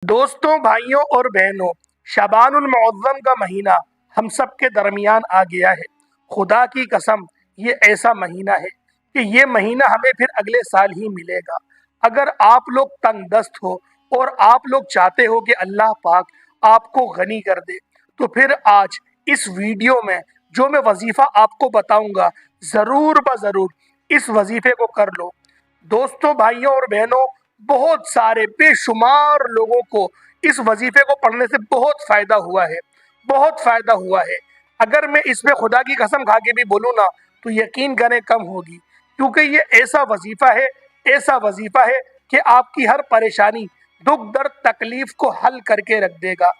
دوستوں، بھائیوں اور بہنوں، شعبان المعظم کا مہینہ ہم سب کے درمیان آ گیا ہے۔ خدا کی قسم یہ ایسا مہینہ ہے کہ یہ مہینہ ہمیں پھر اگلے سال ہی ملے گا۔ اگر آپ لوگ تنگ دست ہو اور آپ لوگ چاہتے ہو کہ اللہ پاک آپ کو غنی کر دے، تو پھر آج اس ویڈیو میں جو میں وظیفہ آپ کو بتاؤں گا، ضرور ضرور اس وظیفے کو کر لو۔ دوستوں، بھائیوں اور بہنوں، بہت سارے بے شمار لوگوں کو اس وظیفے کو پڑھنے سے بہت فائدہ ہوا ہے، بہت فائدہ ہوا ہے۔ اگر میں اس میں خدا کی قسم کھا کے بھی بولوں نا تو یقین کریں کم ہوگی، کیونکہ یہ ایسا وظیفہ ہے، ایسا وظیفہ ہے کہ آپ کی ہر پریشانی، دکھ درد، تکلیف کو حل کر کے رکھ دے گا۔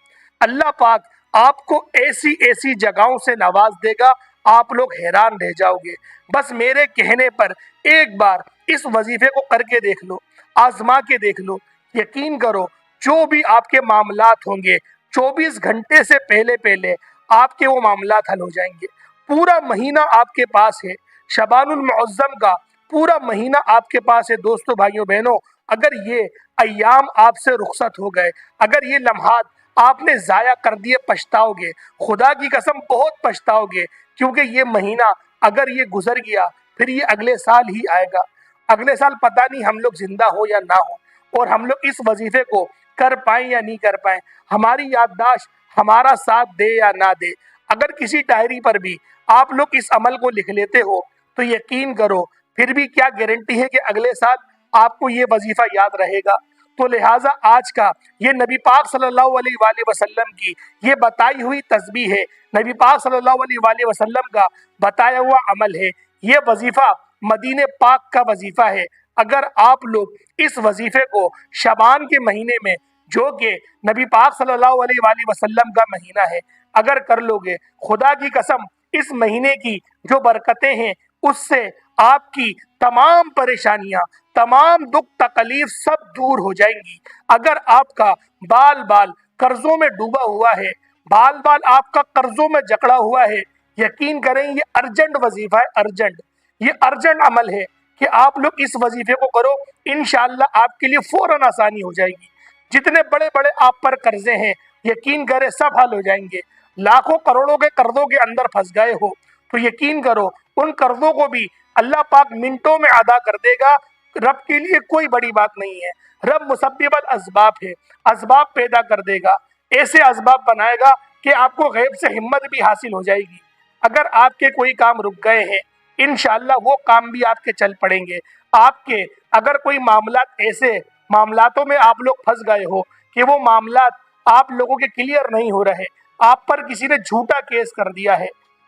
اللہ پاک آپ کو ایسی ایسی جگہوں سے نواز دے گا، آپ لوگ حیران رہ جاؤ گے۔ بس میرے کہنے پر ایک بار اس وظیفے کو کر کے دیکھ لو، آزما کے دیکھ لو۔ یقین کرو، جو بھی آپ کے معاملات ہوں گے 24 گھنٹے سے پہلے آپ کے وہ معاملات حل ہو جائیں گے۔ پورا مہینہ آپ کے پاس ہے، شعبان المعظم کا پورا مہینہ آپ کے پاس ہے۔ دوستو، بھائیوں، بہنوں، اگر یہ ایام آپ سے رخصت ہو گئے، اگر یہ لمحات آپ نے ضائع کر دیے، پچھتاؤ گے، خدا کی قسم بہت پچھتاؤ گے، کیونکہ یہ مہینہ اگر یہ گزر گیا پھر یہ اگلے سال ہی آئے گا۔ اگلے سال پتہ نہیں ہم لوگ زندہ ہو یا نہ ہو، اور ہم لوگ اس وظیفے کو کر پائیں یا نہیں کر پائیں، ہماری یادداشت ہمارا ساتھ دے یا نہ دے۔ اگر کسی ڈائری پر بھی آپ لوگ اس عمل کو لکھ لیتے ہو تو یقین کرو پھر بھی کیا گارنٹی ہے کہ اگلے سال آپ کو یہ وظیفہ یاد رہے گا۔ تو لہٰذا آج کا یہ نبی پاک صلی اللہ علیہ وآلہ وسلم کی یہ بتائی ہوئی تسبیح ہے، نبی پاک صلی اللہ علیہ وآلہ وسلم کا بتایا ہوا عمل ہے، یہ وظیفہ مدینے پاک کا وظیفہ ہے۔ اگر آپ لوگ اس وظیفے کو شعبان کے مہینے میں، جو کہ نبی پاک صلی اللہ علیہ وآلہ وسلم کا مہینہ ہے، اگر کر لو گے، خدا کی قسم اس مہینے کی جو برکتیں ہیں اس سے آپ کی تمام پریشانیاں، تمام دکھ تکلیف سب دور ہو جائیں گی۔ اگر آپ کا بال قرضوں میں ڈوبا ہوا ہے، بال آپ کا قرضوں میں جکڑا ہوا ہے، یقین کریں یہ ارجنٹ وظیفہ ہے، ارجنٹ، یہ ارجنٹ عمل ہے کہ آپ لوگ اس وظیفے کو کرو، انشاءاللہ آپ کے لیے فوراً آسانی ہو جائے گی۔ جتنے بڑے بڑے آپ پر قرضے ہیں یقین کریں سب حل ہو جائیں گے۔ لاکھوں کروڑوں کے قرضوں کے اندر پھنس گئے ہو تو یقین کرو ان قرضوں کو بھی اللہ پاک منٹوں میں ادا کر دے گا۔ رب کے لیے کوئی بڑی بات نہیں ہے، رب مسبب الاسباب ہے، اسباب پیدا کر دے گا، ایسے اسباب بنائے گا کہ آپ کو غیب سے ہمت بھی حاصل ہو جائے گی۔ اگر آپ کے کوئی کام رک گئے ہیں انشاءاللہ وہ کام بھی آپ کے چل پڑیں گے۔ آپ کے اگر کوئی معاملات ایسے معاملاتوں میں آپ لوگ پھنس گئے ہو کہ وہ معاملات آپ لوگوں کے کلیئر نہیں ہو رہے، آپ پر کسی نے جھوٹا کیس کر دیا ہے،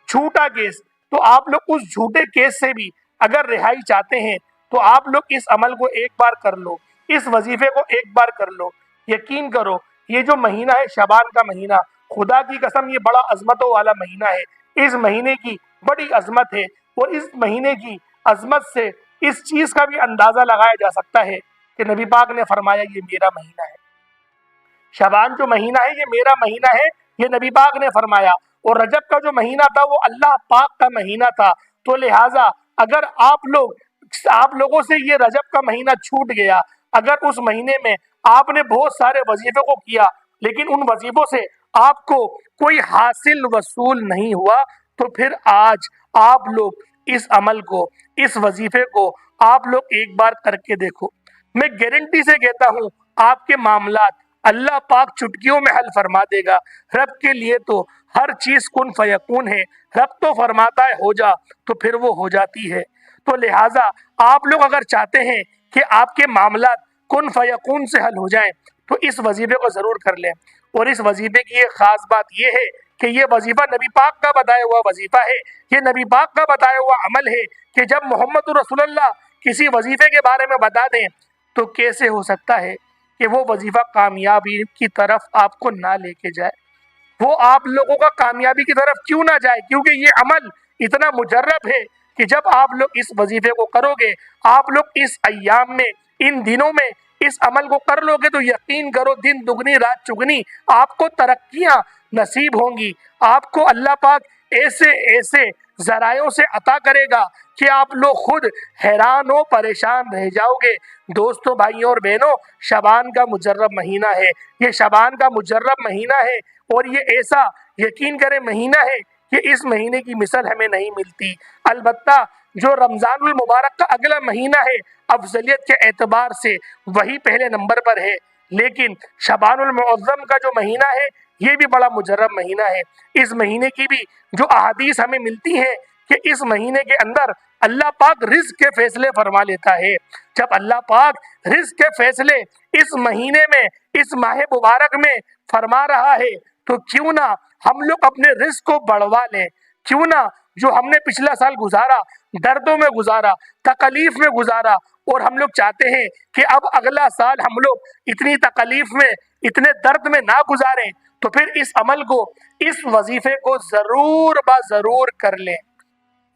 جھوٹا کیس، تو آپ لوگ اس جھوٹے کیس سے بھی اگر رہائی چاہتے ہیں تو آپ لوگ اس عمل کو ایک بار کر لو، اس وظیفے کو ایک بار کر لو۔ یقین کرو یہ جو مہینہ ہے شعبان کا مہینہ، خدا کی قسم یہ بڑا عظمتوں والا مہینہ ہے۔ اس مہینے کی بڑی عظمت ہے، اور اس مہینے کی عظمت سے اس چیز کا بھی اندازہ لگایا جا سکتا ہے کہ نبی پاک نے فرمایا یہ میرا مہینہ ہے، شعبان جو مہینہ ہے یہ میرا مہینہ ہے، یہ نبی پاک نے فرمایا۔ اور رجب کا جو مہینہ تھا وہ اللہ پاک کا مہینہ تھا۔ تو لہٰذا اگر آپ لوگوں سے یہ رجب کا مہینہ چھوٹ گیا، اگر اس مہینے میں آپ نے بہت سارے وظیفے کو کیا لیکن ان وظیفوں سے آپ کو کوئی حاصل وصول نہیں ہوا، تو پھر آج آپ لوگ اس عمل کو، اس وظیفے کو آپ لوگ ایک بار کر کے دیکھو۔ میں گارنٹی سے کہتا ہوں آپ کے معاملات اللہ پاک چٹکیوں میں حل فرما دے گا۔ رب کے لیے تو ہر چیز کن فیکون ہے، رب تو فرماتا ہے ہو جا تو پھر وہ ہو جاتی ہے۔ تو لہٰذا آپ لوگ اگر چاہتے ہیں کہ آپ کے معاملات کن فیکون سے حل ہو جائیں تو اس وظیفے کو ضرور کر لیں۔ اور اس وظیفے کی ایک خاص بات یہ ہے کہ یہ وظیفہ نبی پاک کا بتایا ہوا وظیفہ ہے، یہ نبی پاک کا بتایا ہوا عمل ہے کہ جب محمد رسول اللہ کسی وظیفے کے بارے میں بتا دیں تو کیسے ہو سکتا ہے کہ وہ وظیفہ کامیابی کی طرف آپ کو نہ لے کے جائے، وہ آپ لوگوں کا کامیابی کی طرف کیوں نہ جائے، کیونکہ یہ عمل اتنا مجرب ہے کہ جب آپ لوگ اس وظیفے کو کرو گے، آپ لوگ اس ایام میں، ان دنوں میں اس عمل کو کر لو گے تو یقین کرو دن دگنی رات چگنی آپ کو ترقیاں نصیب ہوں گی، آپ کو اللہ پاک ایسے ایسے ذرائعوں سے عطا کرے گا کہ آپ لوگ خود حیران و پریشان رہ جاؤ گے۔ دوستوں، بھائیوں اور بہنوں، شعبان کا مجرب مہینہ ہے، یہ شعبان کا مجرب مہینہ ہے، اور یہ ایسا یقین کرے مہینہ ہے کہ اس مہینے کی مثل ہمیں نہیں ملتی۔ البتہ جو رمضان المبارک کا اگلا مہینہ ہے، افضلیت کے اعتبار سے وہی پہلے نمبر پر ہے، لیکن شعبان المعظم کا جو مہینہ ہے یہ بھی بڑا مجرب مہینہ ہے۔ اس مہینے کی بھی جو احادیث ہمیں ملتی ہیں کہ اس مہینے کے اندر اللہ پاک رزق کے فیصلے فرما لیتا ہے۔ جب اللہ پاک رزق کے فیصلے اس مہینے میں، اس ماہ مبارک میں فرما رہا ہے، تو کیوں نہ ہم لوگ اپنے رزق کو بڑھوا لیں، کیوں نہ جو ہم نے پچھلا سال گزارا، دردوں میں گزارا، تکلیف میں گزارا، اور ہم لوگ چاہتے ہیں کہ اب اگلا سال ہم لوگ اتنی تکلیف میں، اتنے درد میں نہ گزاریں، تو پھر اس عمل کو، اس وظیفے کو ضرور ضرور کر لیں۔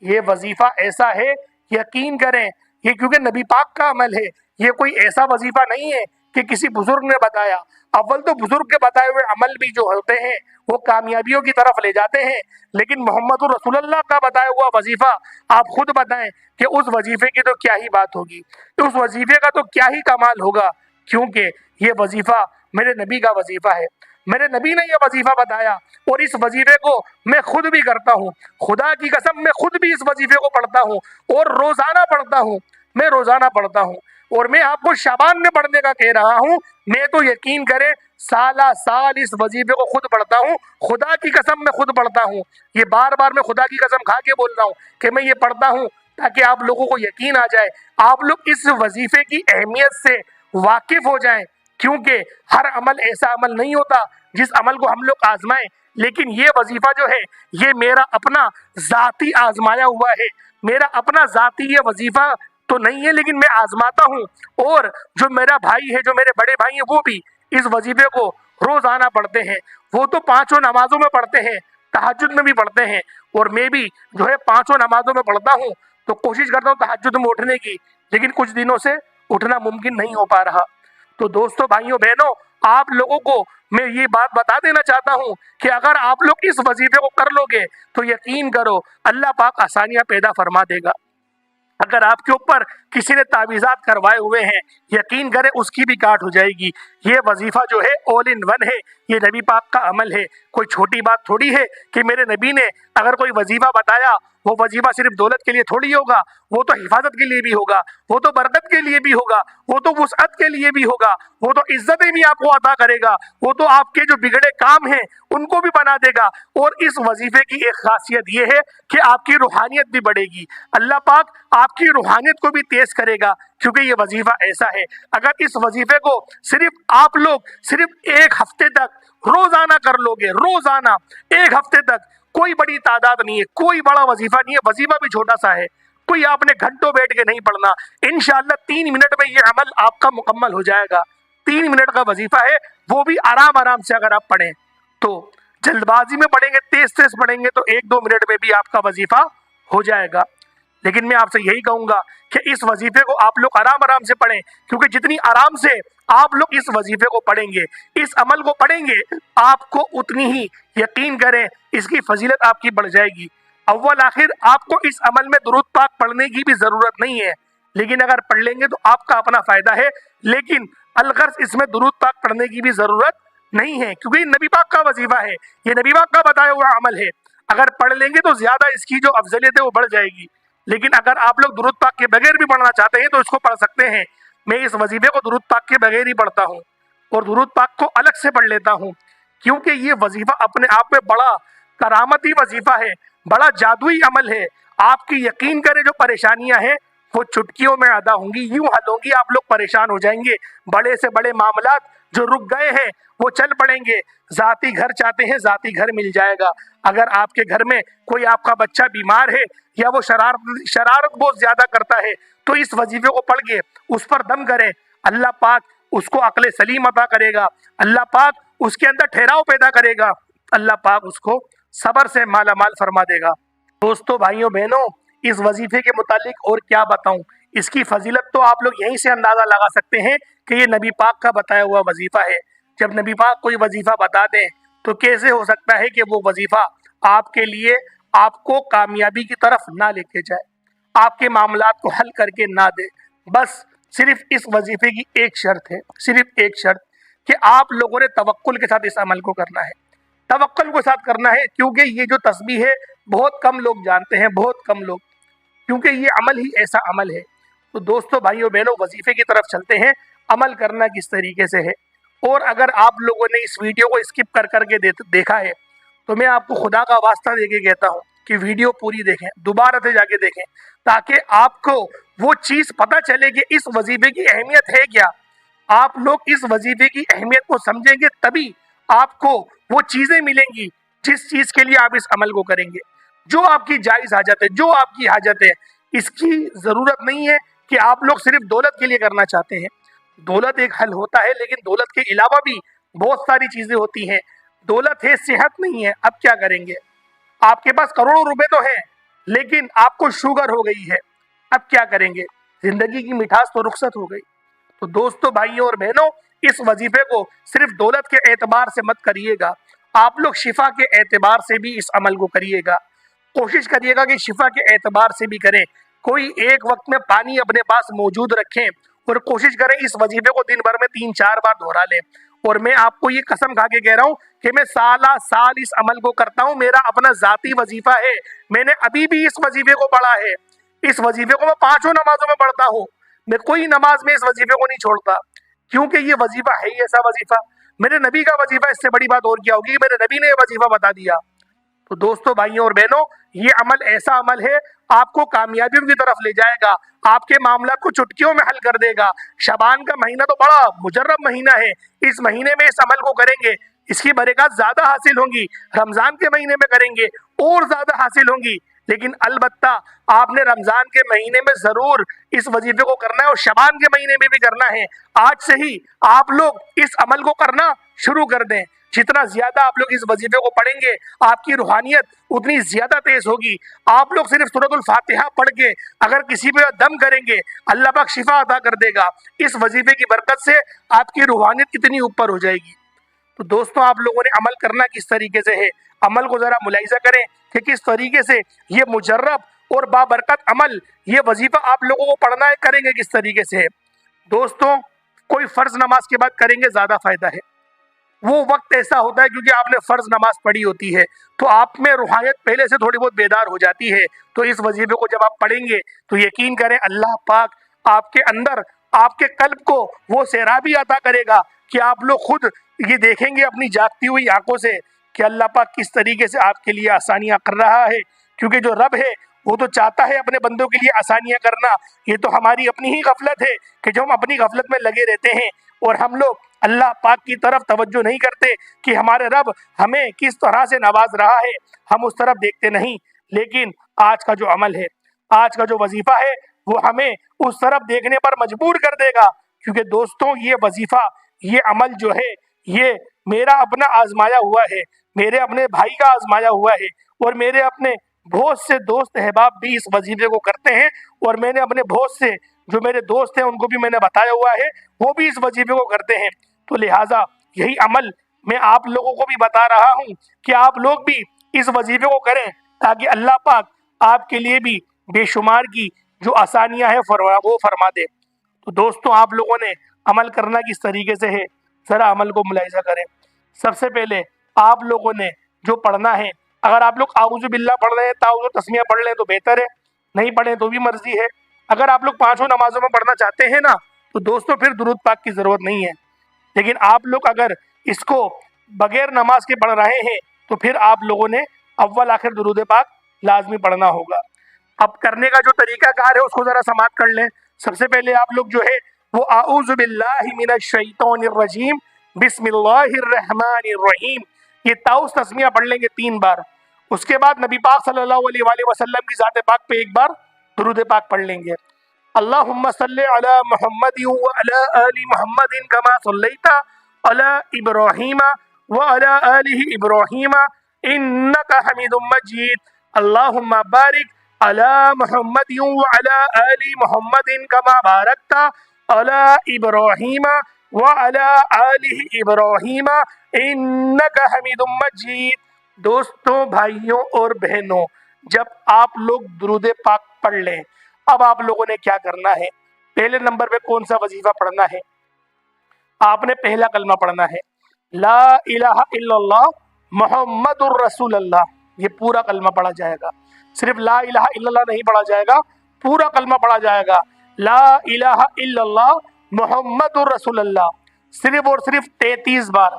یہ وظیفہ ایسا ہے، یقین کریں، یہ کیونکہ نبی پاک کا عمل ہے، یہ کوئی ایسا وظیفہ نہیں ہے کہ کسی بزرگ نے بتایا۔ اول تو بزرگ کے بتائے ہوئے عمل بھی جو ہوتے ہیں وہ کامیابیوں کی طرف لے جاتے ہیں، لیکن محمد رسول اللہ کا بتایا ہوا وظیفہ آپ خود بتائیں کہ اس وظیفے کی تو کیا ہی بات ہوگی، اس وظیفے کا تو کیا ہی کمال ہوگا، کیونکہ یہ وظیفہ میرے نبی کا وظیفہ ہے۔ میرے نبی نے یہ وظیفہ بتایا، اور اس وظیفے کو میں خود بھی کرتا ہوں۔ خدا کی قسم میں خود بھی اس وظیفے کو پڑھتا ہوں، اور روزانہ پڑھتا ہوں، میں روزانہ پڑھتا ہوں، اور میں آپ کو شعبان میں پڑھنے کا کہہ رہا ہوں، میں تو یقین کریں سالہ سال اس وظیفے کو خود پڑھتا ہوں۔ خدا کی قسم میں خود پڑھتا ہوں، یہ بار بار میں خدا کی قسم کھا کے بول رہا ہوں کہ میں یہ پڑھتا ہوں تاکہ آپ لوگوں کو یقین آ جائے، آپ لوگ اس وظیفے کی اہمیت سے واقف ہو جائیں، کیونکہ ہر عمل ایسا عمل نہیں ہوتا جس عمل کو ہم لوگ آزمائیں، لیکن یہ وظیفہ جو ہے یہ میرا اپنا ذاتی آزمایا ہوا ہے، میرا اپنا ذاتی یہ وظیفہ تو نہیں ہے، لیکن میں آزماتا ہوں، اور جو میرا بھائی ہے، جو میرے بڑے بھائی ہیں، وہ بھی اس وظیفے کو روزانہ پڑھتے ہیں۔ وہ تو پانچوں نمازوں میں پڑھتے ہیں، تہجد میں بھی پڑھتے ہیں، اور میں بھی جو ہے پانچوں نمازوں میں پڑھتا ہوں، تو کوشش کرتا ہوں تہجد میں اٹھنے کی، لیکن کچھ دنوں سے اٹھنا ممکن نہیں ہو پا رہا۔ تو دوستوں، بھائیوں، بہنوں، آپ لوگوں کو میں یہ بات بتا دینا چاہتا ہوں کہ اگر آپ لوگ اس وظیفے کو کر لو گے تو یقین کرو اللہ پاک آسانیاں پیدا فرما دے گا۔ اگر آپ کے اوپر کسی نے تعویذات کروائے ہوئے ہیں، یقین کریں اس کی بھی کاٹ ہو جائے گی۔ یہ وظیفہ جو ہے آل ان ون ہے، یہ نبی پاک کا عمل ہے، کوئی چھوٹی بات تھوڑی ہے کہ میرے نبی نے اگر کوئی وظیفہ بتایا، وہ وظیفہ صرف دولت کے لیے تھوڑی ہوگا، وہ تو حفاظت کے لیے بھی ہوگا، وہ تو برکت کے لیے بھی ہوگا، وہ تو وسعت کے لیے بھی ہوگا، وہ تو عزتیں بھی آپ کو عطا کرے گا، وہ تو آپ کے جو بگڑے کام ہیں ان کو بھی بنا دے گا۔ اور اس وظیفے کی ایک خاصیت یہ ہے کہ آپ کی روحانیت بھی بڑھے گی، اللہ پاک آپ کی روحانیت کو بھی تیز کرے گا، کیونکہ یہ وظیفہ ایسا ہے۔ اگر اس وظیفے کو صرف آپ لوگ صرف ایک ہفتے تک روزانہ کر لو گے، روزانہ ایک ہفتے تک، کوئی بڑی تعداد نہیں ہے، کوئی بڑا وظیفہ نہیں ہے، وظیفہ بھی چھوٹا سا ہے، کوئی آپ نے گھنٹوں بیٹھ کے نہیں پڑھنا، انشاءاللہ 3 منٹ میں یہ عمل آپ کا مکمل ہو جائے گا۔ 3 منٹ کا وظیفہ ہے، وہ بھی آرام سے اگر آپ پڑھیں تو، جلد بازی میں پڑھیں گے، تیز پڑھیں گے تو 1-2 منٹ میں بھی آپ کا وظیفہ ہو جائے گا۔ لیکن میں آپ سے یہی کہوں گا کہ اس وظیفے کو آپ لوگ آرام سے پڑھیں، کیونکہ جتنی آرام سے آپ لوگ اس وظیفے کو پڑھیں گے، اس عمل کو پڑھیں گے، آپ کو اتنی ہی یقین کریں اس کی فضیلت آپ کی بڑھ جائے گی۔ اول آخر آپ کو اس عمل میں درود پاک پڑھنے کی بھی ضرورت نہیں ہے، لیکن اگر پڑھ لیں گے تو آپ کا اپنا فائدہ ہے، لیکن الغرض اس میں درود پاک پڑھنے کی بھی ضرورت نہیں ہے، کیونکہ یہ نبی پاک کا وظیفہ ہے، یہ نبی پاک کا بتایا ہوا عمل ہے۔ اگر پڑھ لیں گے تو زیادہ اس کی جو افضلیت ہے وہ بڑھ جائے گی، لیکن اگر آپ لوگ درود پاک کے بغیر بھی پڑھنا چاہتے ہیں تو اس کو پڑھ سکتے ہیں۔ میں اس وظیفے کو درود پاک کے بغیر ہی پڑھتا ہوں، اور درود پاک کو الگ سے پڑھ لیتا ہوں، کیونکہ یہ وظیفہ اپنے آپ میں بڑا کرامتی وظیفہ ہے، بڑا جادوئی عمل ہے۔ آپ کی یقین کریں جو پریشانیاں ہیں وہ چٹکیوں میں ادا ہوں گی، یوں حل ہوں گی، آپ لوگ پریشان ہو جائیں گے، بڑے سے بڑے معاملات جو رک گئے ہیں وہ چل پڑیں گے۔ ذاتی گھر چاہتے ہیں، ذاتی گھر مل جائے گا۔ اگر آپ کے گھر میں کوئی آپ کا بچہ بیمار ہے یا وہ شرارت بہت زیادہ کرتا ہے تو اس وظیفے کو پڑھ کے اس پر دم کریں، اللہ پاک اس کو عقل سلیم عطا کرے گا، اللہ پاک اس کے اندر ٹھہراؤ پیدا کرے گا، اللہ پاک اس کو صبر سے مالا مال فرما دے گا۔ دوستو، بھائیوں، بہنوں، اس وظیفے کے متعلق اور کیا بتاؤں، اس کی فضیلت تو آپ لوگ یہیں سے اندازہ لگا سکتے ہیں کہ یہ نبی پاک کا بتایا ہوا وظیفہ ہے۔ جب نبی پاک کوئی وظیفہ بتا دیں تو کیسے ہو سکتا ہے کہ وہ وظیفہ آپ کے لیے آپ کو کامیابی کی طرف نہ لے کے جائے، آپ کے معاملات کو حل کر کے نہ دے۔ بس صرف اس وظیفے کی ایک شرط ہے، صرف ایک شرط، کہ آپ لوگوں نے توکل کے ساتھ اس عمل کو کرنا ہے، توکل کے ساتھ کرنا ہے، کیونکہ یہ جو تسبیح ہے بہت کم لوگ جانتے ہیں، بہت کم لوگ، کیونکہ یہ عمل ہی ایسا عمل ہے۔ تو دوستو، بھائیوں بہنوں، وظیفے کی طرف چلتے ہیں، عمل کرنا کس طریقے سے ہے۔ اور اگر آپ لوگوں نے اس ویڈیو کو اسکپ کر کر کے دیکھا ہے تو میں آپ کو خدا کا واسطہ دے کے کہتا ہوں کہ ویڈیو پوری دیکھیں، دوبارہ سے جا کے دیکھیں، تاکہ آپ کو وہ چیز پتہ چلے کہ اس وظیفے کی اہمیت ہے کیا۔ آپ لوگ اس وظیفے کی اہمیت کو سمجھیں گے تبھی آپ کو وہ چیزیں ملیں گی جس چیز کے لیے آپ اس عمل کو کریں گے۔ جو آپ کی جائز حاجت ہے، جو آپ کی حاجت ہے، اس کی ضرورت نہیں ہے کہ آپ لوگ صرف دولت کے لیے کرنا چاہتے ہیں۔ دولت ایک حل ہوتا ہے، لیکن دولت کے علاوہ بھی بہت ساری چیزیں ہوتی ہیں۔ دولت ہے، صحت نہیں ہے، اب کیا کریں گے؟ آپ کے پاس کروڑوں روپے تو ہیں، لیکن آپ کو شوگر ہو گئی ہے، اب کیا کریں گے؟ زندگی کی مٹھاس تو رخصت ہو گئی۔ تو دوستو، بھائیوں اور بہنوں، اس وظیفے کو صرف دولت کے اعتبار سے مت کریے گا، آپ لوگ شفا کے اعتبار سے بھی اس عمل کو کریے گا۔ کوشش کریے گا کہ شفا کے اعتبار سے بھی کریں۔ کوئی ایک وقت میں پانی اپنے پاس موجود رکھیں اور کوشش کریں اس وظیفے کو دن بھر میں 3-4 بار دہرا لیں۔ اور میں آپ کو یہ قسم کھا کے کہہ رہا ہوں کہ میں سالہ سال اس عمل کو کرتا ہوں، میرا اپنا ذاتی وظیفہ ہے، میں نے ابھی بھی اس وظیفے کو پڑھا ہے، اس وظیفے کو میں 5 نمازوں میں پڑھتا ہوں، میں کوئی نماز میں اس وظیفے کو نہیں چھوڑتا، کیونکہ یہ وظیفہ ہے ہی ایسا وظیفہ۔ میرے نبی کا وظیفہ، اس سے بڑی بات اور کیا ہوگی، میرے نبی نے یہ وظیفہ بتا دیا۔ تو دوستو، بھائیوں اور بہنوں، یہ عمل ایسا عمل ہے، آپ کو کامیابیوں کی طرف لے جائے گا، آپ کے معاملات کو چٹکیوں میں حل کر دے گا۔ شعبان کا مہینہ تو بڑا مجرب مہینہ ہے، اس مہینے میں اس عمل کو کریں گے، اس کی برکات زیادہ حاصل ہوں گی۔ رمضان کے مہینے میں کریں گے اور زیادہ حاصل ہوں گی، لیکن البتہ آپ نے رمضان کے مہینے میں ضرور اس وظیفے کو کرنا ہے، اور شعبان کے مہینے میں بھی کرنا ہے۔ آج سے ہی آپ لوگ اس عمل کو کرنا شروع کر دیں۔ جتنا زیادہ آپ لوگ اس وظیفے کو پڑھیں گے، آپ کی روحانیت اتنی زیادہ تیز ہوگی۔ آپ لوگ صرف سورۃ الفاتحہ پڑھ کے اگر کسی پہ دم کریں گے، اللہ پاک شفا عطا کر دے گا۔ اس وظیفے کی برکت سے آپ کی روحانیت کتنی اوپر ہو جائے گی۔ تو دوستوں، آپ لوگوں نے عمل کرنا کس طریقے سے ہے، عمل کو ذرا ملاحظہ کریں کہ کس طریقے سے یہ مجرب اور بابرکت عمل، یہ وظیفہ آپ لوگوں کو پڑھنا ہے، کریں گے کس طریقے سے ہے۔ دوستوں، کوئی فرض نماز کے بعد کریں گے زیادہ فائدہ ہے۔ وہ وقت ایسا ہوتا ہے کیونکہ آپ نے فرض نماز پڑھی ہوتی ہے، تو آپ میں روحانیت پہلے سے تھوڑی بہت بیدار ہو جاتی ہے۔ تو اس وظیفے کو جب آپ پڑھیں گے تو یقین کریں اللہ پاک آپ کے اندر، آپ کے قلب کو وہ سیرابی عطا کرے گا کہ آپ لوگ خود یہ دیکھیں گے اپنی جاگتی ہوئی آنکھوں سے کہ اللہ پاک کس طریقے سے آپ کے لیے آسانیاں کر رہا ہے، کیونکہ جو رب ہے وہ تو چاہتا ہے اپنے بندوں کے لیے آسانیاں کرنا۔ یہ تو ہماری اپنی ہی غفلت ہے کہ جو ہم اپنی غفلت میں لگے رہتے ہیں اور ہم لوگ اللہ پاک کی طرف توجہ نہیں کرتے کہ ہمارے رب ہمیں کس طرح سے نواز رہا ہے، ہم اس طرف دیکھتے نہیں۔ لیکن آج کا جو عمل ہے، آج کا جو وظیفہ ہے، وہ ہمیں اس طرف دیکھنے پر مجبور کر دے گا، کیونکہ دوستوں یہ وظیفہ، یہ عمل جو ہے، یہ میرا اپنا آزمایا ہوا ہے، میرے اپنے بھائی کا آزمایا ہوا ہے، اور میرے اپنے بہت سے دوست احباب بھی اس وظیفے کو کرتے ہیں، اور میں نے اپنے بہت سے جو میرے دوست ہیں ان کو بھی میں نے بتایا ہوا ہے، وہ بھی اس وظیفے کو کرتے ہیں۔ تو لہٰذا یہی عمل میں آپ لوگوں کو بھی بتا رہا ہوں کہ آپ لوگ بھی اس وظیفے کو کریں، تاکہ اللہ پاک آپ کے لیے بھی بے شمار کی جو آسانیاں ہیں وہ فرما دے۔ تو دوستوں، آپ لوگوں نے عمل کرنا کس طریقے سے ہے، ذرا عمل کو ملاحظہ کریں۔ سب سے پہلے آپ لوگوں نے جو پڑھنا ہے، اگر آپ لوگ اعوذ باللہ پڑھ رہے ہیں، تعوذ و تسمیہ پڑھ لیں تو بہتر ہے، نہیں پڑھیں تو بھی مرضی ہے۔ اگر آپ لوگ 5 نمازوں میں پڑھنا چاہتے ہیں نا، تو دوستوں پھر درود پاک کی ضرورت نہیں ہے، لیکن آپ لوگ اگر اس کو بغیر نماز کے پڑھ رہے ہیں تو پھر آپ لوگوں نے اول آخر درود پاک لازمی پڑھنا ہوگا۔ اب کرنے کا جو طریقہ کار ہے اس کو ذرا سماعت کر لیں۔ سب سے پہلے آپ لوگ جو ہے وہ اعوذ باللہ من الشیطان الرجیم بسم اللہ الرحمن الرحیم، یہ تعوذ تسمیہ پڑھ لیں گے 3 بار۔ اس کے بعد نبی پاک صلی اللہ علیہ وآلہ وسلم کی ذات پاک پہ 1 بار درود پاک پڑھ لیں گے۔ اللہم صلی علی محمد وعلی آل محمد کما صلیت علی ابراہیم وعلی آل ابراہیم انک حمید مجید۔ اللہم بارک علی محمد وعلی آل محمد کما بارکت علی ابراہیم وعلی آل ابراہیم انک حمید مجید۔ دوستوں، بھائیوں اور بہنوں، جب آپ لوگ درود پاک پڑھ لیں، اب آپ لوگوں نے کیا کرنا ہے؟ پہلے نمبر پہ کون سا وظیفہ پڑھنا ہے؟ آپ نے پہلا کلمہ پڑھنا ہے، لا الہ الا اللہ محمد الرسول اللہ۔ یہ پورا کلمہ پڑھا جائے گا، صرف لا الہ الا اللہ نہیں پڑھا جائے گا، پورا کلمہ پڑھا جائے گا، لا الہ الا اللہ محمد الرسول اللہ، صرف اور صرف 33 بار،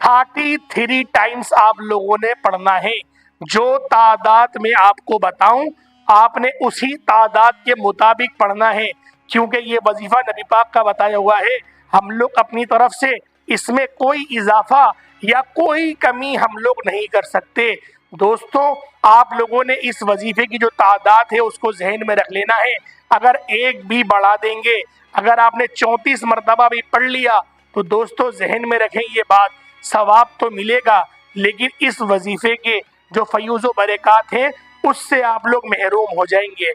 33 ٹائمز آپ لوگوں نے پڑھنا ہے۔ جو تعداد میں آپ کو بتاؤں آپ نے اسی تعداد کے مطابق پڑھنا ہے، کیونکہ یہ وظیفہ نبی پاک کا بتایا ہوا ہے۔ ہم لوگ اپنی طرف سے اس میں کوئی اضافہ یا کوئی کمی ہم لوگ نہیں کر سکتے۔ دوستو، آپ لوگوں نے اس وظیفے کی جو تعداد ہے اس کو ذہن میں رکھ لینا ہے۔ اگر ایک بھی بڑھا دیں گے، اگر آپ نے 34 مرتبہ بھی پڑھ لیا تو دوستو ذہن میں رکھیں یہ بات، ثواب تو ملے گا لیکن اس وظیفے کے جو فیوز و برکات ہیں اس سے آپ لوگ محروم ہو جائیں گے۔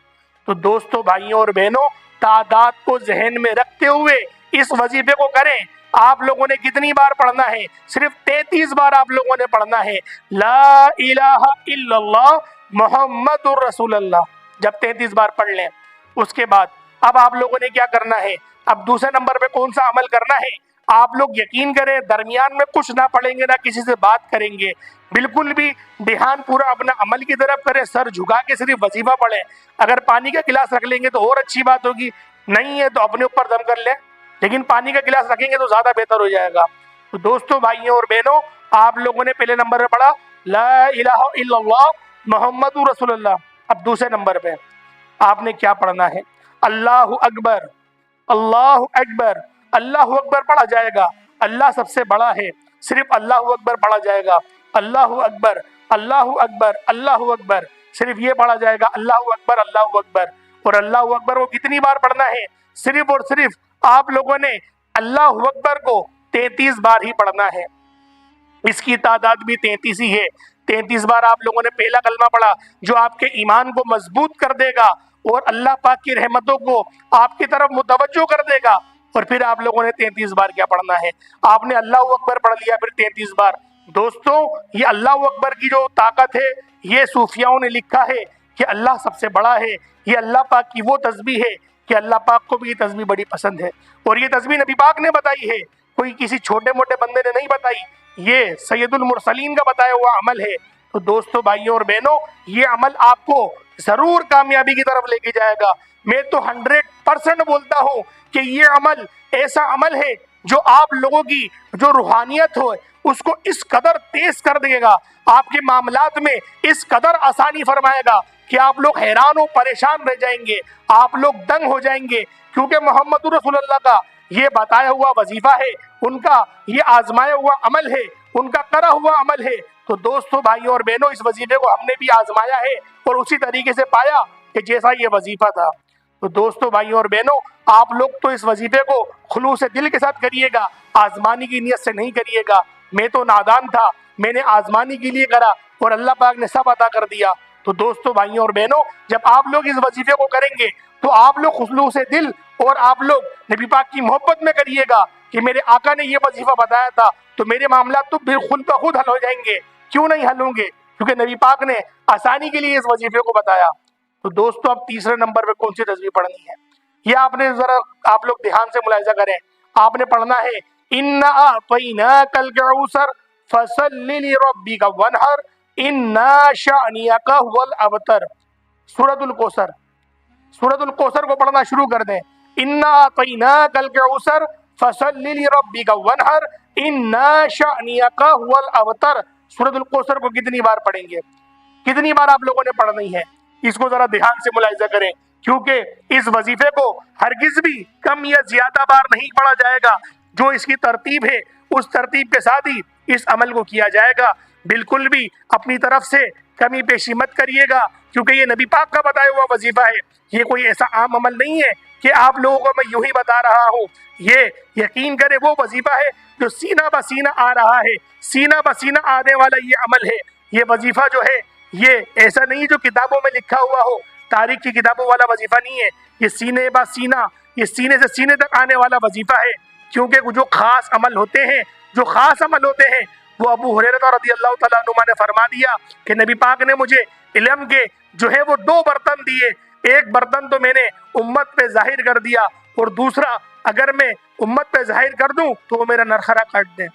تو دوستو، بھائیوں اور بہنوں، تعداد کو ذہن میں رکھتے ہوئے اس وظیفے کو کریں۔ آپ لوگوں نے کتنی بار پڑھنا ہے؟ صرف 33 بار آپ لوگوں نے پڑھنا ہے، لا الہ الا اللہ محمد الرسول اللہ۔ جب 33 بار پڑھ لیں اس کے بعد اب آپ لوگوں نے کیا کرنا ہے؟ اب دوسرے نمبر پہ کون سا عمل کرنا ہے؟ آپ لوگ یقین کریں درمیان میں کچھ نہ پڑھیں گے، نہ کسی سے بات کریں گے، بالکل بھی دھیان پورا اپنا عمل کی طرف کریں، سر جھکا کے صرف وظیفہ پڑھیں۔ اگر پانی کا گلاس رکھ لیں گے تو اور اچھی بات ہوگی، نہیں ہے تو اپنے اوپر دم کر لیں، لیکن پانی کا گلاس رکھیں گے تو زیادہ بہتر ہو جائے گا۔ تو دوستو، بھائیوں اور بہنوں، آپ لوگوں نے پہلے نمبر پہ پڑھا لا الہ الا اللہ محمد رسول اللہ۔ اب دوسرے نمبر پہ آپ نے کیا پڑھنا ہے؟ اللہ اکبر، اللہ اکبر، اللہ اکبر پڑھا جائے گا، اللہ سب سے بڑا ہے، صرف اللہ اکبر پڑھا جائے گا، اللہ اکبر، اللہ اکبر، اللہ اکبر، صرف یہ پڑھا جائے گا، اللہ اکبر، اللہ اکبر۔ اور اللہ اکبر کو کتنی بار پڑھنا ہے؟ صرف اور صرف آپ لوگوں نے اللہ اکبر کو 33 بار ہی پڑھنا ہے، اس کی تعداد بھی 33 ہی ہے۔ 33 بار آپ لوگوں نے پہلا کلمہ پڑھا جو آپ کے ایمان کو مضبوط کر دے گا اور اللہ پاک کی رحمتوں کو آپ کی طرف متوجہ کر دے گا، اور پھر آپ لوگوں نے 33 بار کیا پڑھنا ہے؟ آپ نے اللہ اکبر پڑھ لیا، پھر 33 بار۔ دوستو، یہ اللہ اکبر کی جو طاقت ہے یہ صوفیاؤں نے لکھا ہے کہ اللہ سب سے بڑا ہے، یہ اللہ پاک کی وہ تسبیح ہے کہ اللہ پاک کو بھی یہ تسبیح بڑی پسند ہے، اور یہ تسبیح نبی پاک نے بتائی ہے، کوئی کسی چھوٹے موٹے بندے نے نہیں بتائی، یہ سید المرسلین کا بتایا ہوا عمل ہے۔ تو دوستو، بھائیوں اور بہنوں، یہ عمل آپ کو ضرور کامیابی کی طرف لے کے جائے گا۔ میں تو 100% بولتا ہوں کہ یہ عمل ایسا عمل ہے جو آپ لوگوں کی جو روحانیت ہو اس کو اس قدر تیز کر دے گا، آپ کے معاملات میں اس قدر آسانی فرمائے گا کہ آپ لوگ حیران و پریشان رہ جائیں گے، آپ لوگ دنگ ہو جائیں گے، کیونکہ محمد رسول اللہ کا یہ بتایا ہوا وظیفہ ہے، ان کا یہ آزمایا ہوا عمل ہے، ان کا کرا ہوا عمل ہے۔ تو دوستو، بھائیوں اور بہنوں، اس وظیفے کو ہم نے بھی آزمایا ہے اور اسی طریقے سے پایا کہ جیسا یہ وظیفہ تھا۔ تو دوستو، بھائیوں اور بہنوں، آپ لوگ تو اس وظیفے کو خلوص دل کے ساتھ کریے گا، آزمانی کی نیت سے نہیں کریے گا۔ میں تو نادان تھا، میں نے آزمانی کے لیے کرا اور اللہ پاک نے سب عطا کر دیا۔ تو دوستو، بھائیوں اور بہنوں، جب آپ لوگ اس وظیفے کو کریں گے تو آپ لوگ خلوص دل اور آپ لوگ نبی پاک کی محبت میں کریے گا کہ میرے آقا نے یہ وظیفہ بتایا تھا تو میرے معاملات تو خود بخود حل ہو جائیں گے۔ کیوں نہیں حل ہوں گے؟ کیونکہ نبی پاک نے آسانی کے لیے اس وظیفے کو بتایا۔ تو دوستو، اب تیسرے نمبر پہ کون سی تسبیح پڑھنی ہے یہ آپ لوگ دھیان سے ملاحظہ کریں۔ آپ نے پڑھنا ہے اِنَّا أَعْطَيْنَاكَ الْكَوْثَرَ فَصَلِّ لِرَبِّكَ وَانْحَرْ إِنَّ شَأْنِيَكَ هُوَ الْأَبْتَرُ۔ سورۃ الکوثر، سورۃ الکوثر کو پڑھنا شروع کر دیں۔ اِنَّا أَعْطَيْنَاكَ الْكَوْثَرَ فَصَلِّ لِرَبِّكَ وَانْحَرْ إِنَّ شَأْنِيَكَ هُوَ الْأَبْتَرُ۔ سورۃ الکوثر کو کتنی بار پڑھیں گے؟ کتنی بار آپ لوگوں نے پڑھنی ہے؟ اس کو ذرا دھیان سے ملاحظہ کریں، کیونکہ اس وظیفے کو ہرگز بھی کم یا زیادہ بار نہیں پڑھا جائے گا۔ جو اس کی ترتیب ہے اس ترتیب کے ساتھ ہی اس عمل کو کیا جائے گا۔ بالکل بھی اپنی طرف سے کمی پیشی مت کریے گا، کیونکہ یہ نبی پاک کا بتایا ہوا وظیفہ ہے، یہ کوئی ایسا عام عمل نہیں ہے کہ آپ لوگوں کو میں یوں ہی بتا رہا ہوں۔ یہ یقین کرے وہ وظیفہ ہے جو سینہ بسینہ آ رہا ہے، سینہ بسینہ آنے والا یہ عمل ہے۔ یہ وظیفہ جو ہے یہ ایسا نہیں جو کتابوں میں لکھا ہوا ہو، تاریخ کی کتابوں والا وظیفہ نہیں ہے، یہ سینے بہ سینہ، یہ سینے سے سینے تک آنے والا وظیفہ ہے۔ کیونکہ جو خاص عمل ہوتے ہیں وہ ابو ہریرہ رضی اللہ تعالیٰ عنہ نے فرما دیا کہ نبی پاک نے مجھے علم کے جو ہے وہ دو برتن دیے، ایک برتن تو میں نے امت پہ ظاہر کر دیا، اور دوسرا اگر میں امت پہ ظاہر کر دوں تو وہ میرا نرخرا کاٹ دیں۔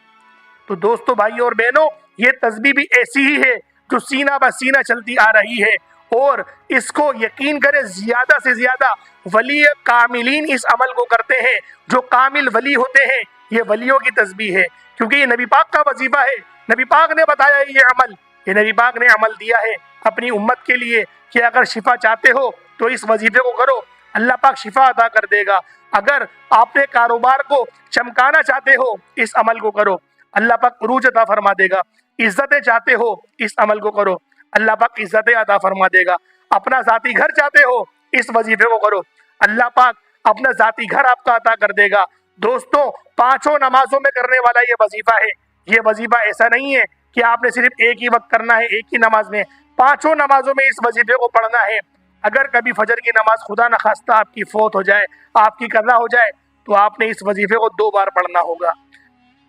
تو دوستو، بھائیوں اور بہنوں، یہ تسبیح بھی ایسی ہی ہے جو سینہ بہ سینہ چلتی آ رہی ہے، اور اس کو یقین کریں زیادہ سے زیادہ ولی کاملین اس عمل کو کرتے ہیں۔ جو کامل ولی ہوتے ہیں یہ ولیوں کی تسبیح ہے، کیونکہ یہ نبی پاک کا وظیفہ ہے، نبی پاک نے بتایا یہ عمل، یہ نبی پاک نے عمل دیا ہے اپنی امت کے لیے کہ اگر شفا چاہتے ہو تو اس وظیفے کو کرو، اللہ پاک شفا عطا کر دے گا۔ اگر آپ نے کاروبار کو چمکانا چاہتے ہو اس عمل کو کرو، اللہ پاک عروج عطا فرما دے گا۔ عزتیں چاہتے ہو اس عمل کو کرو، اللہ پاک عزتیں عطا فرما دے گا۔ اپنا ذاتی گھر چاہتے ہو اس وظیفے کو کرو، اللہ پاک اپنا ذاتی گھر آپ کا عطا کر دے گا۔ دوستوں، پانچوں نمازوں میں کرنے والا یہ وظیفہ ہے۔ یہ وظیفہ ایسا نہیں ہے کہ آپ نے صرف ایک ہی وقت کرنا ہے، ایک ہی نماز میں، پانچوں نمازوں میں اس وظیفے کو پڑھنا ہے۔ اگر کبھی فجر کی نماز خدا نخواستہ آپ کی فوت ہو جائے، آپ کی قضا ہو جائے، تو آپ نے اس وظیفے کو 2 بار پڑھنا ہوگا،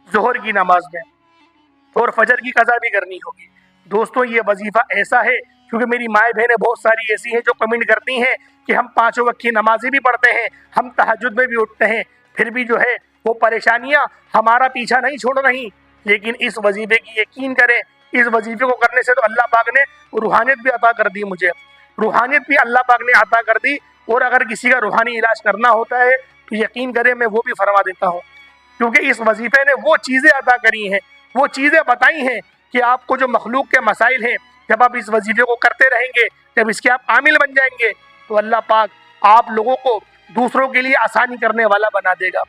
ظہر کی نماز میں، اور فجر کی قضا بھی کرنی ہوگی۔ دوستوں، یہ وظیفہ ایسا ہے، کیونکہ میری مائیں بہنیں بہت ساری ایسی ہیں جو کمنٹ کرتی ہیں کہ ہم 5 وقت کی نمازیں بھی پڑھتے ہیں، ہم تہجد میں بھی اٹھتے ہیں، پھر بھی جو ہے وہ پریشانیاں ہمارا پیچھا نہیں چھوڑ رہی۔ لیکن اس وظیفے کی یقین کریں، اس وظیفے کو کرنے سے تو اللہ پاک نے روحانیت بھی عطا کر دی مجھے، روحانیت بھی اللہ پاک نے عطا کر دی، اور اگر کسی کا روحانی علاج کرنا ہوتا ہے تو یقین کریں میں وہ بھی فرما دیتا ہوں، کیونکہ اس وظیفے نے وہ چیزیں عطا کری ہیں، وہ چیزیں بتائی ہیں کہ آپ کو جو مخلوق کے مسائل ہیں، جب آپ اس وظیفے کو کرتے رہیں گے، جب اس کے آپ عامل بن جائیں گے، تو اللہ پاک آپ لوگوں کو دوسروں کے لیے آسانی کرنے والا بنا دے گا۔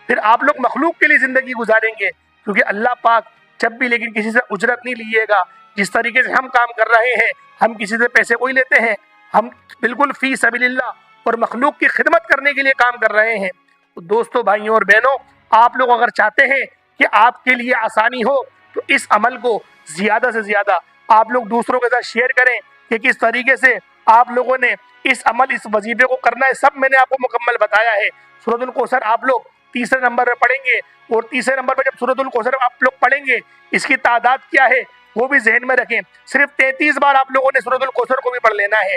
پھر آپ لوگ مخلوق کے لیے زندگی گزاریں گے، کیونکہ اللہ پاک جب بھی لیکن کسی سے اجرت نہیں لیے گا۔ جس طریقے سے ہم کام کر رہے ہیں، ہم کسی سے پیسے کوئی لیتے ہیں، ہم بالکل فی سبیل اللہ اور مخلوق کی خدمت کرنے کے لیے کام کر رہے ہیں۔ دوستو، بھائیوں اور بہنوں، آپ لوگ اگر چاہتے ہیں کہ آپ کے لیے آسانی ہو تو اس عمل کو زیادہ سے زیادہ آپ لوگ دوسروں کے ساتھ شیئر کریں کہ کس طریقے سے آپ لوگوں نے اس وظیفے کو کرنا ہے۔ سب میں نے آپ کو مکمل بتایا ہے۔ سورۃ الکوثر آپ لوگ تیسرے نمبر پہ پڑھیں گے، اور تیسرے نمبر پہ جب سورۃ الکوثر آپ لوگ پڑھیں گے، اس کی تعداد کیا ہے وہ بھی ذہن میں رکھیں۔ صرف 33 بار آپ لوگوں نے سورۃ الکوثر کو بھی پڑھ لینا ہے۔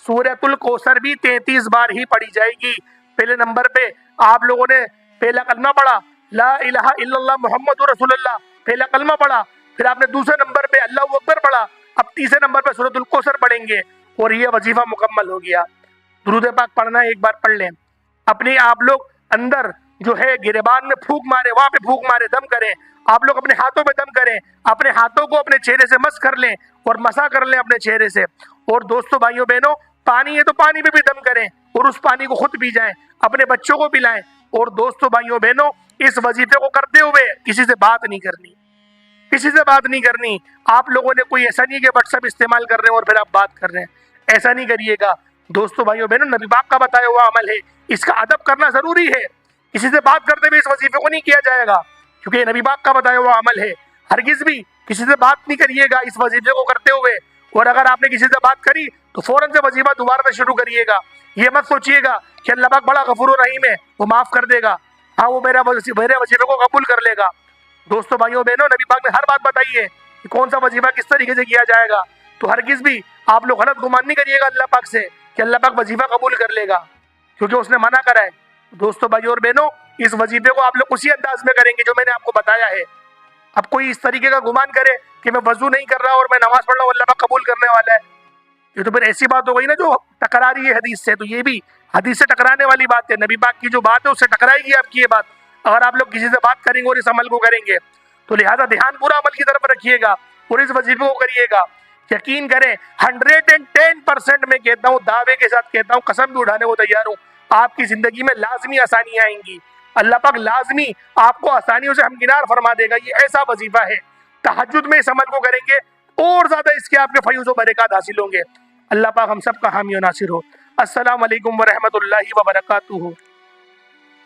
سورۃ الکوثر بھی 33 بار ہی پڑھی جائے گی۔ پہلے نمبر پہ آپ لوگوں نے پہلا کلمہ پڑھا، لا الہ الا اللہ محمد رسول اللہ، پہلا کلمہ پڑھا، پھر آپ نے دوسرے نمبر پہ اللہ اکبر پڑھا، اب تیسرے نمبر پہ سورۃ الکوثر پڑھیں گے، اور یہ وظیفہ مکمل ہو گیا۔ درود پاک پڑھنا ہے، ایک بار پڑھ لیں۔ اپنے آپ لوگ اندر جو ہے گریبان میں پھونک مارے، وہاں پہ پھونک مارے، دم کریں۔ آپ لوگ اپنے ہاتھوں پہ دم کریں، اپنے ہاتھوں کو اپنے چہرے سے مس کر لیں اور مسا کر لیں اپنے چہرے سے۔ اور دوستو، بھائیوں بہنوں، پانی ہے تو پانی میں بھی دم کریں اور اس پانی کو خود پی جائیں، اپنے بچوں کو پلائیں۔ اور دوستو، بھائیوں بہنوں، اس وظیفے کو کرتے ہوئے کسی سے بات نہیں کرنی، کسی سے بات نہیں کرنی۔ آپ لوگوں نے کوئی ایسا نہیں کہ واٹس ایپ استعمال کر رہے ہیں اور پھر آپ بات کر رہے ہیں، ایسا نہیں کریے گا۔ دوستو، بھائیوں بہنوں، نبی پاک کا بتایا ہوا عمل ہے، اس کا ادب کرنا ضروری ہے۔ کسی سے بات کرتے ہوئے اس وظیفے کو نہیں کیا جائے گا، کیونکہ یہ نبی پاک کا بتایا ہوا عمل ہے۔ ہرگز بھی کسی سے بات نہیں کریے گا اس وظیفے کو کرتے ہوئے، اور اگر آپ نے کسی سے بات کری تو فوراً سے وظیفہ دوبارہ سے شروع کریے گا۔ یہ مت سوچیے گا کہ اللہ پاک بڑا غفور و رحیم ہے، وہ معاف کر دے گا، ہاں وہ میرے وظیفے کو قبول کر لے گا۔ دوستو، بھائیوں بہنوں، نبی پاک نے ہر بات بتائی ہے کہ کون سا وظیفہ کس طریقے سے کیا جائے گا، تو ہرگز بھی آپ لوگ غلط گمان نہیں کریے گا اللہ پاک سے کہ اللہ پاک وظیفہ قبول کر لے گا، کیونکہ اس نے منع کرا ہے۔ دوستو، بھائیوں اور بہنوں، اس وظیفے کو آپ لوگ اسی انداز میں کریں گے جو میں نے آپ کو بتایا ہے۔ اب کوئی اس طریقے کا گمان کرے کہ میں وضو نہیں کر رہا اور میں نماز پڑھ رہا ہوں، اللہ پاک قبول کرنے والا ہے، یہ تو پھر ایسی بات ہو گئی نا جو ٹکرا رہی ہے حدیث سے۔ تو یہ بھی حدیث سے ٹکرانے والی بات ہے، نبی پاک کی جو بات ہے اس سے ٹکرائے گی آپ کی یہ بات، اگر آپ لوگ کسی سے بات کریں گے اور اس عمل کو کریں گے تو لہذا دھیان پورا عمل کی طرف رکھیے گا اور اس وظیفے کو کریے گا۔ یقین کریں 110% میں کہتا ہوں، دعوے کے ساتھ کہتا ہوں، قسم بھی اٹھانے کو تیار ہوں، آپ کی زندگی میں لازمی آسانیاں آئیں گی، اللہ پاک لازمی آپ کو آسانیوں سے ہمکنار فرما دے گا۔ یہ ایسا وظیفہ ہے، تہجد میں اس عمل کو کریں گے اور زیادہ اس کے آپ کے فیض و برکات حاصل ہوں گے۔ اللہ پاک ہم سب کا حامی و ناصر ہو۔ السلام علیکم ورحمۃ اللہ وبرکاتہ۔